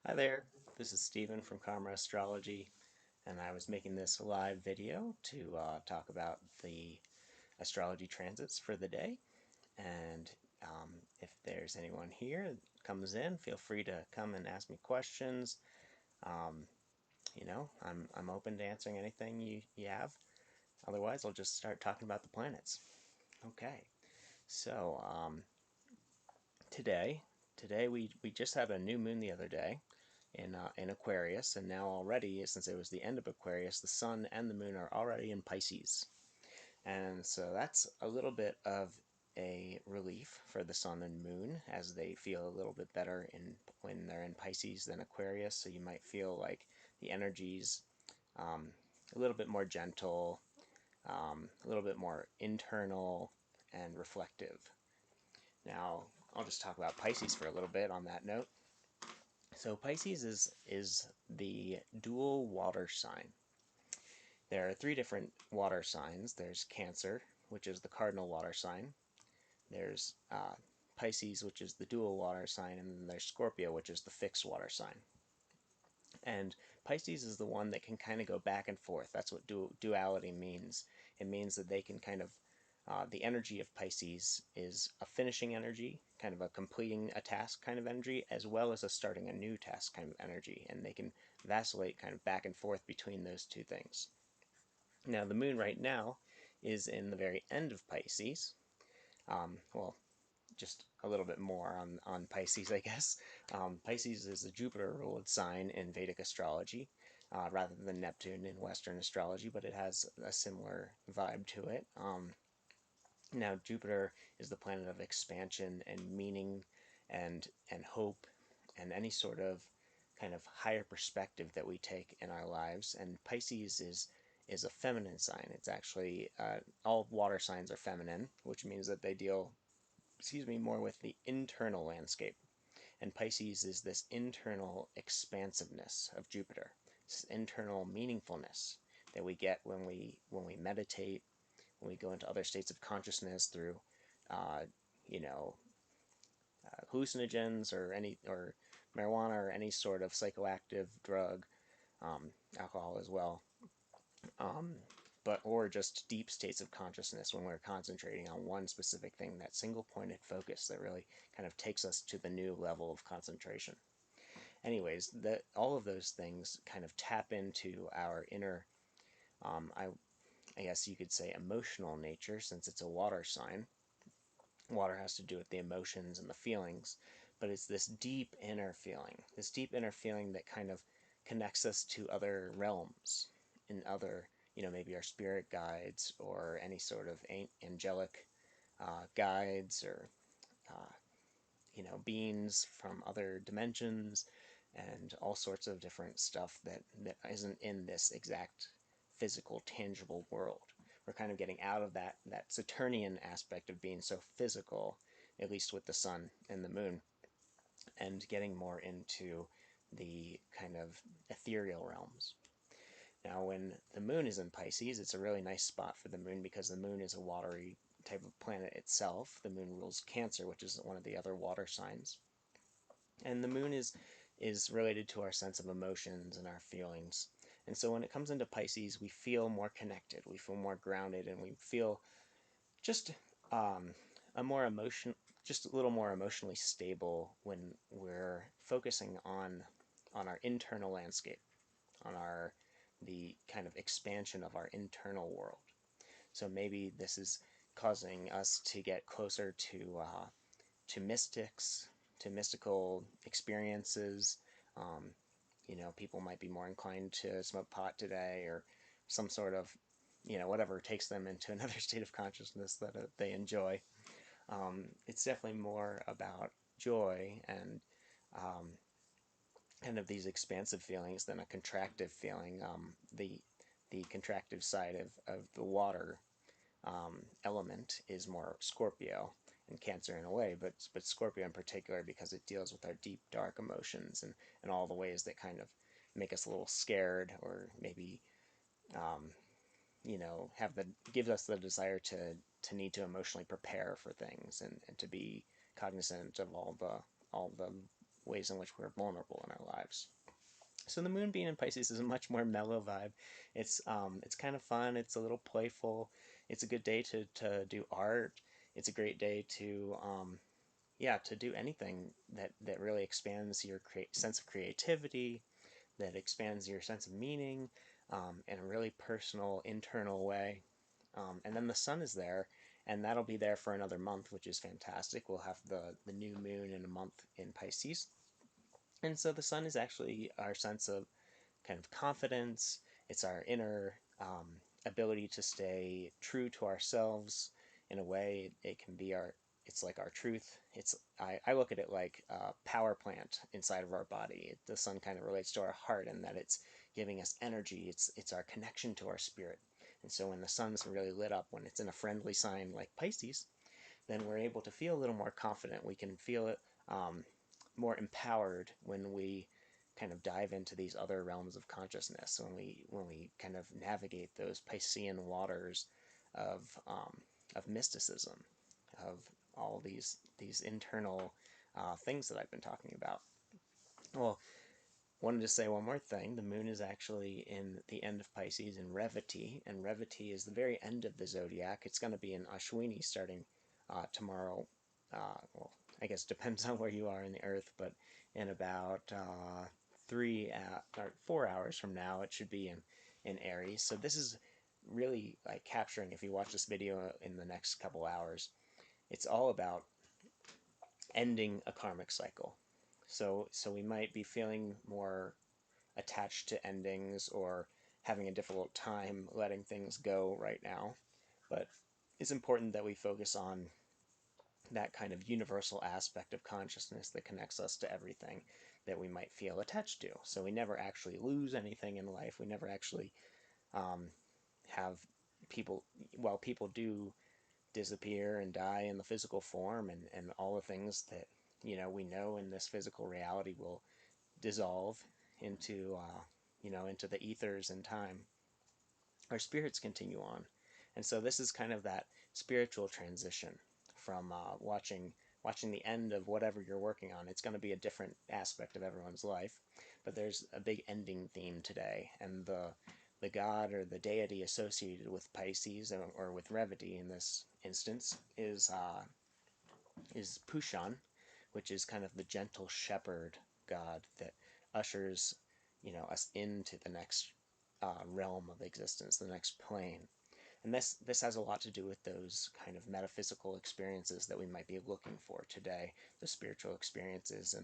Hi there, this is Stephen from Astrology, and I was making this live video to talk about the astrology transits for the day. And if there's anyone here that comes in, feel free to come and ask me questions. Um, I'm open to answering anything you have. Otherwise, I'll just start talking about the planets. Okay, so today, today we just had a new moon the other day, in Aquarius, and now already, since it was the end of Aquarius, the Sun and the Moon are already in Pisces. And so that's a little bit of a relief for the Sun and Moon, as they feel a little bit better when they're in Pisces than Aquarius. So you might feel like the energy's um, a little bit more gentle, a little bit more internal and reflective. Now, I'll just talk about Pisces for a little bit on that note. So Pisces is the dual water sign. There are three different water signs. There's Cancer, which is the cardinal water sign. There's Pisces, which is the dual water sign, and then there's Scorpio, which is the fixed water sign. And Pisces is the one that can kind of go back and forth. That's what duality means. It means that they can kind of the energy of Pisces is a finishing energy, kind of a completing a task kind of energy, as well as a starting a new task kind of energy, and they can vacillate kind of back and forth between those two things. Now, the moon right now is in the very end of Pisces. Well, just a little bit more on Pisces, I guess. Pisces is a Jupiter-ruled sign in Vedic astrology, rather than Neptune in Western astrology, but it has a similar vibe to it. Now, Jupiter is the planet of expansion and meaning and hope and any sort of kind of higher perspective that we take in our lives. And Pisces is a feminine sign. It's actually all water signs are feminine, which means that they deal, more with the internal landscape. And Pisces is this internal expansiveness of Jupiter, this internal meaningfulness that we get when we meditate, when we go into other states of consciousness through, uh, you know, hallucinogens or marijuana or any sort of psychoactive drug, alcohol as well, um, or just deep states of consciousness when we're concentrating on one specific thing, that single-pointed focus that really kind of takes us to the new level of concentration. Anyways, all of those things kind of tap into our inner, um, I, I guess you could say, emotional nature, since it's a water sign. Water has to do with the emotions and the feelings, but it's this deep inner feeling that kind of connects us to other realms, in other, maybe our spirit guides or any sort of angelic guides, or uh, beings from other dimensions, and all sorts of different stuff that isn't in this exact physical, tangible world. We're kind of getting out of that Saturnian aspect of being so physical, at least with the sun and the moon, and getting more into the kind of ethereal realms. Now, when the moon is in Pisces, it's a really nice spot for the moon because the moon is a watery type of planet itself. The moon rules Cancer, which is one of the other water signs. And the moon is related to our sense of emotions and our feelings. And so when it comes into Pisces, we feel more connected, we feel more grounded, and we feel just um, a more emotion, just a little more emotionally stable when we're focusing on our internal landscape, on the kind of expansion of our internal world. So maybe this is causing us to get closer to mystics, to mystical experiences. Um, People might be more inclined to smoke pot today, or some sort of, whatever takes them into another state of consciousness that they enjoy. It's definitely more about joy and kind of these expansive feelings than a contractive feeling. The contractive side of the water element is more Scorpio and Cancer in a way, but Scorpio in particular because it deals with our deep, dark emotions and all the ways that kind of make us a little scared, or maybe um, have the gives us the desire to need to emotionally prepare for things, and to be cognizant of all the ways in which we're vulnerable in our lives. So the moon being in Pisces is a much more mellow vibe. It's kind of fun. It's a little playful. It's a good day to do art. It's a great day to yeah, to do anything that really expands your sense of creativity, that expands your sense of meaning in a really personal, internal way. And then the sun is there, and that'll be there for another month, which is fantastic. We'll have the new moon in a month in Pisces. And so the sun is actually our sense of kind of confidence. It's our inner ability to stay true to ourselves in a way. It can be our, it's like our truth. I look at it like a power plant inside of our body. The sun kind of relates to our heart in that it's giving us energy. It's our connection to our spirit. And so when the sun's really lit up, when it's in a friendly sign like Pisces, then we're able to feel a little more confident. We can feel it more empowered when we kind of dive into these other realms of consciousness, when we kind of navigate those Piscean waters of of mysticism, of all these internal things that I've been talking about. Well, wanted to say one more thing. The moon is actually in the end of Pisces in Revati, and Revati is the very end of the zodiac. It's going to be in Ashwini starting tomorrow. Well, I guess depends on where you are in the Earth, but in about 4 hours from now, it should be in Aries. So this is really like capturing. If you watch this video in the next couple hours, it's all about ending a karmic cycle. So we might be feeling more attached to endings or having a difficult time letting things go right now. But it's important that we focus on that kind of universal aspect of consciousness that connects us to everything that we might feel attached to. So we never actually lose anything in life. We never actually um, have people, well, people do disappear and die in the physical form, and all the things that, we know in this physical reality will dissolve into, into the ethers in time. Our spirits continue on. And so this is kind of that spiritual transition from watching the end of whatever you're working on. It's going to be a different aspect of everyone's life, but there's a big ending theme today, and the god or the deity associated with Pisces or with Revati in this instance is Pushan, which is kind of the gentle shepherd god that ushers us into the next realm of existence, the next plane. And this has a lot to do with those kind of metaphysical experiences that we might be looking for today, the spiritual experiences,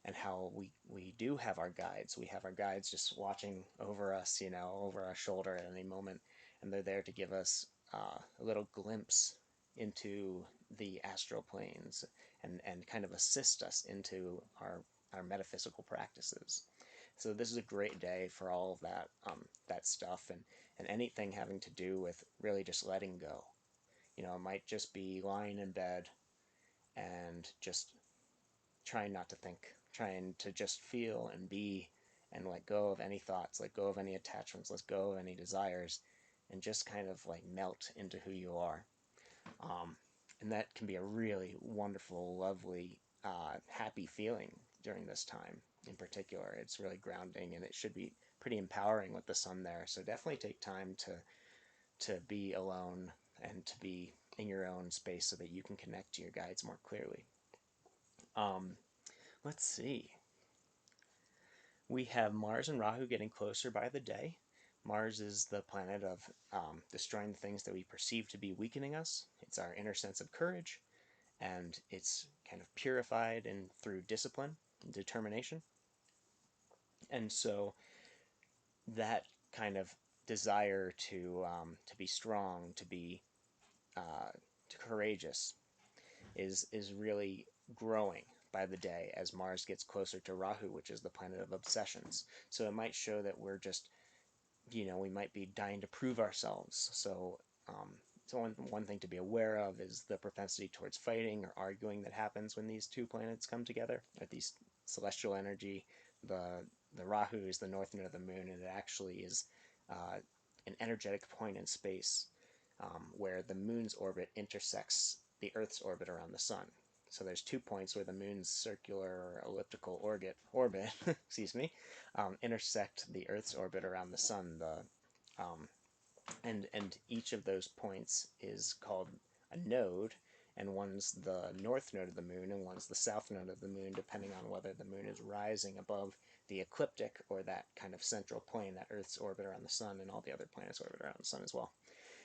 and how we do have our guides. We have our guides just watching over us, over our shoulder at any moment, and they're there to give us a little glimpse into the astral planes and kind of assist us into our metaphysical practices. So this is a great day for all of that stuff, and anything having to do with really just letting go. It might just be lying in bed and just trying not to think, trying to just feel and be, and let go of any thoughts, let go of any attachments, let go of any desires, and just kind of like melt into who you are. Um, and that can be a really wonderful, lovely, happy feeling during this time in particular. It's really grounding, and it should be pretty empowering with the sun there. So definitely take time to be alone and to be in your own space so that you can connect to your guides more clearly. Um, let's see. We have Mars and Rahu getting closer by the day. Mars is the planet of destroying the things that we perceive to be weakening us. It's our inner sense of courage, and it's kind of purified and through discipline and determination. And so that kind of desire to be strong, to be courageous, is really growing by the day as Mars gets closer to Rahu, which is the planet of obsessions. So it might show that we're just, we might be dying to prove ourselves. So one thing to be aware of is the propensity towards fighting or arguing that happens when these two planets come together, or these celestial energy. The Rahu is the north node of the moon, and it actually is an energetic point in space where the moon's orbit intersects the Earth's orbit around the sun. So there's 2 points where the moon's circular or elliptical orbit excuse me, intersect the Earth's orbit around the sun. And each of those points is called a node, and one's the north node of the moon and one's the south node of the moon, depending on whether the moon is rising above the ecliptic or that kind of central plane, that Earth's orbit around the sun, and all the other planets orbit around the sun as well.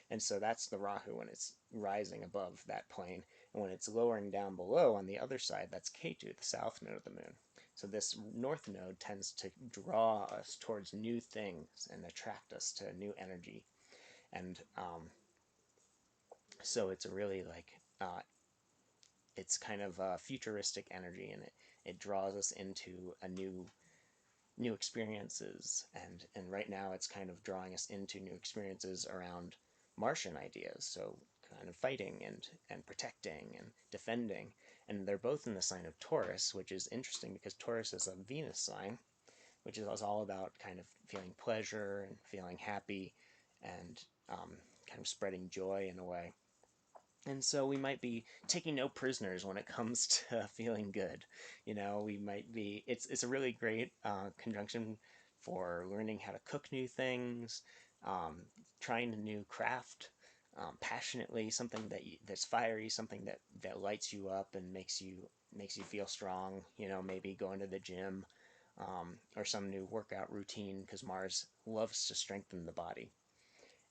And so that's the Rahu when it's rising above that plane. And when it's lowering down below on the other side, that's Ketu, the south node of the moon. So this north node tends to draw us towards new things and attract us to new energy. And so it's a really it's kind of a futuristic energy, and it draws us into a new experiences, and right now it's kind of drawing us into new experiences around Martian ideas, so kind of fighting and protecting and defending. And they're both in the sign of Taurus, which is interesting because Taurus is a Venus sign, which is all about kind of feeling pleasure and feeling happy and kind of spreading joy in a way. And so we might be taking no prisoners when it comes to feeling good. We might be, it's a really great conjunction for learning how to cook new things, trying a new craft passionately, something that's fiery, something that lights you up and makes you feel strong. Maybe going to the gym, or some new workout routine, because Mars loves to strengthen the body.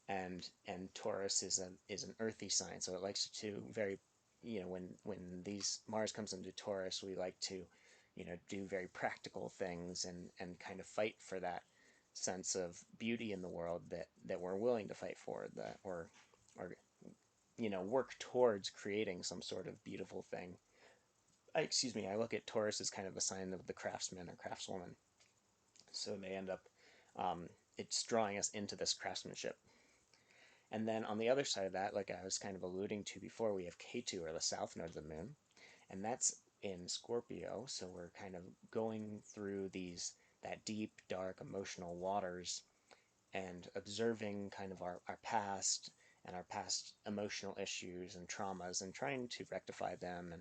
And Taurus is an earthy sign, so it likes to very, when these Mars comes into Taurus, we like to, do very practical things and kind of fight for that sense of beauty in the world that we're willing to fight for, that or work towards creating some sort of beautiful thing. Excuse me, I look at Taurus as kind of a sign of the craftsman or craftswoman, so they end up, it's drawing us into this craftsmanship. And then on the other side of that, like I was kind of alluding to before, we have Ketu, or the south node of the moon, and that's in Scorpio. So we're kind of going through that deep, dark, emotional waters and observing kind of our past and our past emotional issues and traumas and trying to rectify them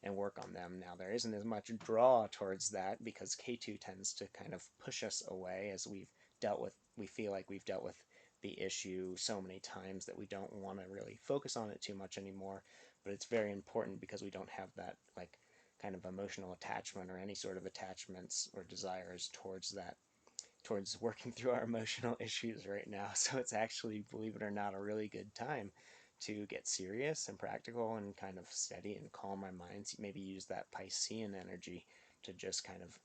and work on them. Now, there isn't as much draw towards that because K2 tends to kind of push us away as we feel like we've dealt with the issue so many times that we don't want to really focus on it too much anymore. But it's very important because we don't have that like kind of emotional attachment or any sort of attachments or desires towards working through our emotional issues right now. So it's actually, believe it or not, a really good time to get serious and practical and kind of steady and calm our minds. Maybe use that Piscean energy to just kind of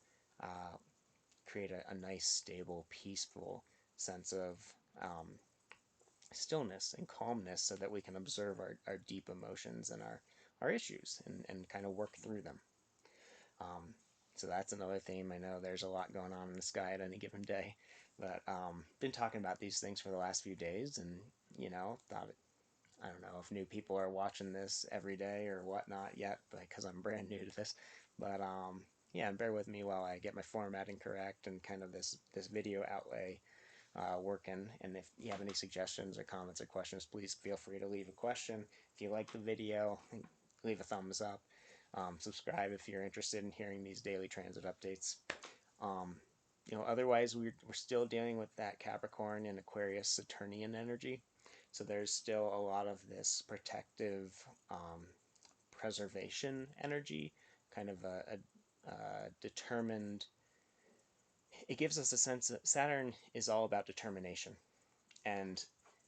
create a nice, stable, peaceful sense of stillness and calmness so that we can observe our deep emotions and our issues and kind of work through them. So that's another theme. I know there's a lot going on in the sky at any given day, but been talking about these things for the last few days, and thought I don't know if new people are watching this every day or whatnot yet, because I'm brand new to this. But yeah, and bear with me while I get my formatting correct and kind of this video outlay working. And if you have any suggestions or comments or questions, please feel free to leave a question. If you like the video, leave a thumbs up. Subscribe if you're interested in hearing these daily transit updates. Otherwise, we're still dealing with that Capricorn and Aquarius Saturnian energy. So there's still a lot of this protective preservation energy, kind of a determined. It gives us a sense that Saturn is all about determination and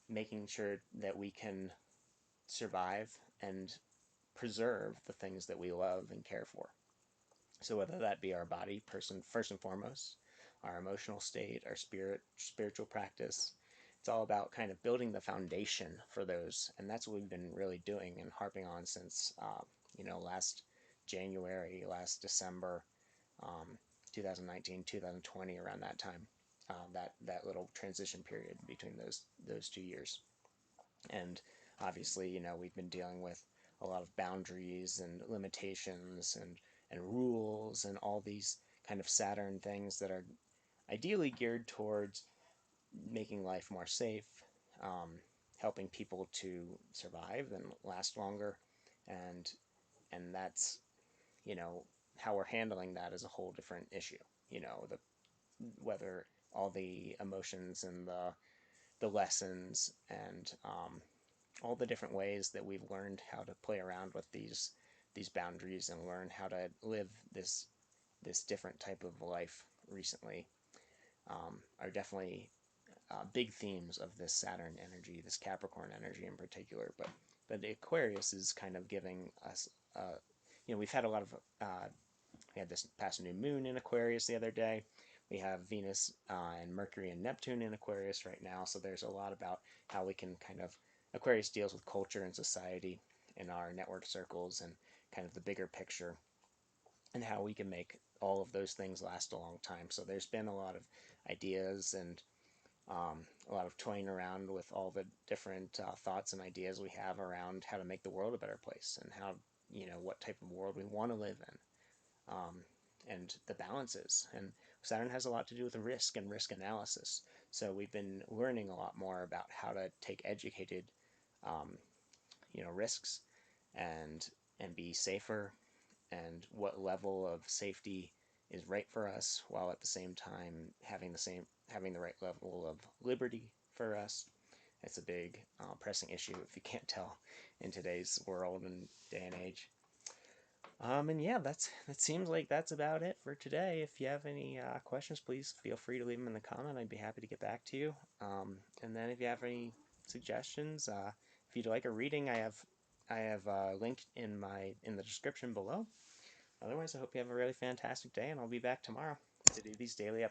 making sure that we can survive and preserve the things that we love and care for. So whether that be our body, first and foremost, our emotional state, our spiritual practice, it's all about kind of building the foundation for those, and that's what we've been really doing and harping on since last January, last December, 2019, 2020, around that time, that little transition period between those 2 years. And obviously, we've been dealing with a lot of boundaries and limitations and rules and all these kind of Saturn things that are ideally geared towards making life more safe, helping people to survive and last longer, and that's you know, how we're handling that is a whole different issue. You know, the whether all the emotions and the lessons and all the different ways that we've learned how to play around with these boundaries and learn how to live this different type of life recently are definitely big themes of this Saturn energy, this Capricorn energy in particular. But the Aquarius is kind of giving us, we've had a lot of, we had this past new moon in Aquarius the other day. We have Venus and Mercury and Neptune in Aquarius right now. So there's a lot about how we can kind of, Aquarius deals with culture and society in our network circles and kind of the bigger picture and how we can make all of those things last a long time. So there's been a lot of ideas and a lot of toying around with all the different thoughts and ideas we have around how to make the world a better place and how, what type of world we want to live in, and the balances. And Saturn has a lot to do with risk and risk analysis. So we've been learning a lot more about how to take educated, um, risks and be safer, and what level of safety is right for us, while at the same time having the right level of liberty for us. It's a big pressing issue, if you can't tell, in today's world and day and age. And yeah, that seems like that's about it for today. If you have any questions, please feel free to leave them in the comment. I'd be happy to get back to you. And then if you have any suggestions, if you'd like a reading, I have linked in the description below. Otherwise, I hope you have a really fantastic day, and I'll be back tomorrow to do these daily updates.